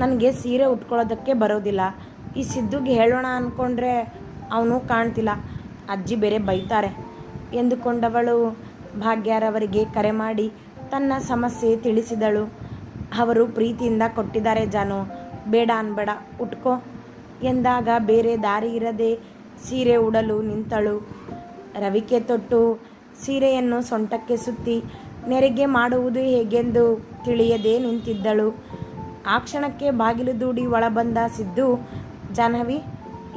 ನನಗೆ ಸೀರೆ ಉಟ್ಕೊಳ್ಳೋದಕ್ಕೆ ಬರೋದಿಲ್ಲ. ಈ ಸಿದ್ದುಗೆ ಹೇಳೋಣ ಅಂದ್ಕೊಂಡ್ರೆ ಅವನು ಕಾಣ್ತಿಲ್ಲ, ಅಜ್ಜಿ ಬೇರೆ ಬೈತಾರೆ ಎಂದುಕೊಂಡವಳು ಭಾಗ್ಯರವರಿಗೆ ಕರೆ ಮಾಡಿ ತನ್ನ ಸಮಸ್ಯೆ ತಿಳಿಸಿದಳು. ಅವರು ಪ್ರೀತಿಯಿಂದ ಕೊಟ್ಟಿದ್ದಾರೆ ಜಾನು, ಬೇಡ ಅನ್ಬೇಡ, ಉಟ್ಕೋ ಎಂದಾಗ ಬೇರೆ ದಾರಿ ಇರದೆ ಸೀರೆ ಉಡಲು ನಿಂತಳು. ರವಿಕೆ ತೊಟ್ಟು ಸೀರೆಯನ್ನು ಸೊಂಟಕ್ಕೆ ಸುತ್ತಿ ನೆರಿಗೆ ಮಾಡುವುದು ಹೇಗೆಂದು ತಿಳಿಯದೆ ನಿಂತಿದ್ದಳು. ಆ ಕ್ಷಣಕ್ಕೆ ಬಾಗಿಲು ದೂಡಿ ಒಳಬಂದ ಸಿದ್ದು, ಜಾಹ್ನವಿ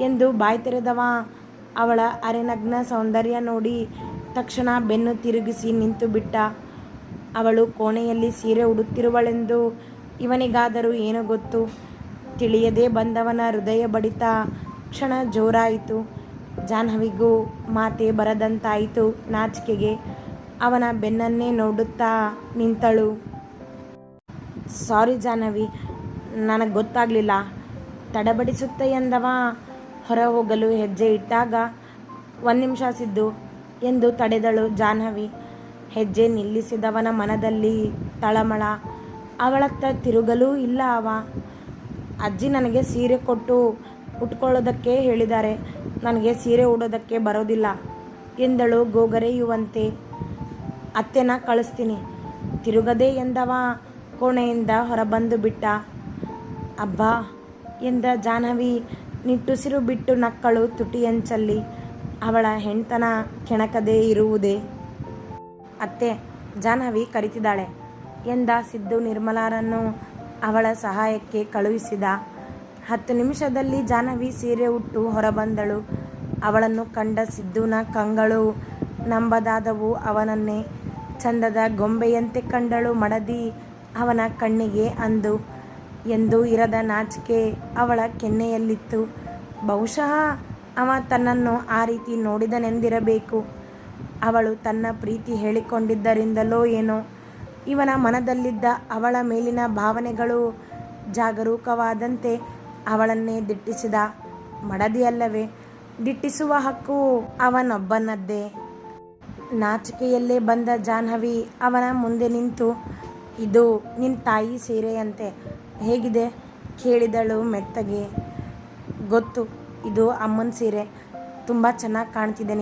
ಎಂದು ಬಾಯಿ ತೆರೆದವ ಅವಳ ಅರೆನಗ್ನ ಸೌಂದರ್ಯ ನೋಡಿ ತಕ್ಷಣ ಬೆನ್ನು ತಿರುಗಿಸಿ ನಿಂತು ಬಿಟ್ಟ. ಅವಳು ಕೋಣೆಯಲ್ಲಿ ಸೀರೆ ಉಡುತ್ತಿರುವಳೆಂದು ಇವನಿಗಾದರೂ ಏನು ಗೊತ್ತು? ತಿಳಿಯದೆ ಬಂದವನ ಹೃದಯ ಬಡಿತ ಕ್ಷಣ ಜೋರಾಯಿತು. ಜಾಹ್ನವಿಗೂ ಮಾತೆ ಬರದಂತಾಯಿತು. ನಾಚಿಕೆಗೆ ಅವನ ಬೆನ್ನನ್ನೇ ನೋಡುತ್ತಾ ನಿಂತಳು. ಸಾರಿ ಜಾಹ್ನವಿ, ನನಗೆ ಗೊತ್ತಾಗಲಿಲ್ಲ ತಡಬಡಿಸುತ್ತ ಎಂದವ ಹೊರ ಹೋಗಲು ಹೆಜ್ಜೆ ಇಟ್ಟಾಗ, ಒಂದು ನಿಮಿಷ ಸಿದ್ದು ಎಂದು ತಡೆದಳು ಜಾಹ್ನವಿ. ಹೆಜ್ಜೆ ನಿಲ್ಲಿಸಿದವನ ಮನದಲ್ಲಿ ತಳಮಳ. ಅವಳತ್ತ ತಿರುಗಲೂ ಇಲ್ಲ ಅವ. ಅಜ್ಜಿ ನನಗೆ ಸೀರೆ ಕೊಟ್ಟು ಉಟ್ಕೊಳ್ಳೋದಕ್ಕೆ ಹೇಳಿದ್ದಾರೆ, ನನಗೆ ಸೀರೆ ಉಡೋದಕ್ಕೆ ಬರೋದಿಲ್ಲ ಎಂದಳು ಗೋಗರೆಯುವಂತೆ. ಅತ್ತೆನ ಕಳಿಸ್ತೀನಿ ತಿರುಗದೆ ಎಂದವ ಕೋಣೆಯಿಂದ ಹೊರಬಂದು ಬಿಟ್ಟ. ಅಬ್ಬಾ ಎಂದ ಜಾಹ್ನವಿ ನಿಟ್ಟುಸಿರು ಬಿಟ್ಟು ನಕ್ಕಳು ತುಟಿಯಂಚಲ್ಲಿ. ಅವಳ ಹೆಣ್ತನ ಕೆಣಕದೇ ಇರುವುದೇ. ಅತ್ತೆ, ಜಾಹ್ನವಿ ಕರಿತಿದ್ದಾಳೆ ಎಂದ ಸಿದ್ದು ನಿರ್ಮಲಾರನ್ನು ಅವಳ ಸಹಾಯಕ್ಕೆ ಕಳುಹಿಸಿದ. 10 ನಿಮಿಷದಲ್ಲಿ ಜಾಹ್ನವಿ ಸೀರೆ ಉಟ್ಟು ಹೊರಬಂದಳು. ಅವಳನ್ನು ಕಂಡ ಸಿದ್ದುನ ಕಂಗಳು ನಂಬದಾದವು. ಅವನನ್ನೇ ಚಂದದ ಗೊಂಬೆಯಂತೆ ಕಂಡಳು ಮಡದಿ ಅವನ ಕಣ್ಣಿಗೆ. ಅಂದು ಎಂದೂ ಇರದ ನಾಚಿಕೆ ಅವಳ ಕೆನ್ನೆಯಲ್ಲಿತ್ತು. ಬಹುಶಃ ಅವ ತನ್ನನ್ನು ಆ ರೀತಿ ನೋಡಿದನೆಂದಿರಬೇಕು. ಅವಳು ತನ್ನ ಪ್ರೀತಿ ಹೇಳಿಕೊಂಡಿದ್ದರಿಂದಲೋ ಏನೋ ಇವನ ಮನದಲ್ಲಿದ್ದ ಅವಳ ಮೇಲಿನ ಭಾವನೆಗಳು ಜಾಗರೂಕವಾದಂತೆ ಅವಳನ್ನೇ ದಿಟ್ಟಿಸಿದ. ಮಡದಿಯಲ್ಲವೇ, ದಿಟ್ಟಿಸುವ ಹಕ್ಕು ಅವನೊಬ್ಬನದ್ದೇ. ನಾಚಿಕೆಯಲ್ಲೇ ಬಂದ ಜಾಹ್ನವಿ ಅವನ ಮುಂದೆ ನಿಂತು, ಇದು ನಿನ್ನ ತಾಯಿ ಸೀರೆಯಂತೆ, ಹೇಗಿದೆ ಕೇಳಿದಳು ಮೆತ್ತಗೆ. ಗೊತ್ತು, ಇದು ಅಮ್ಮನ ಸೀರೆ, ತುಂಬ ಚೆನ್ನಾಗಿ ಕಾಣ್ತಿದೆ.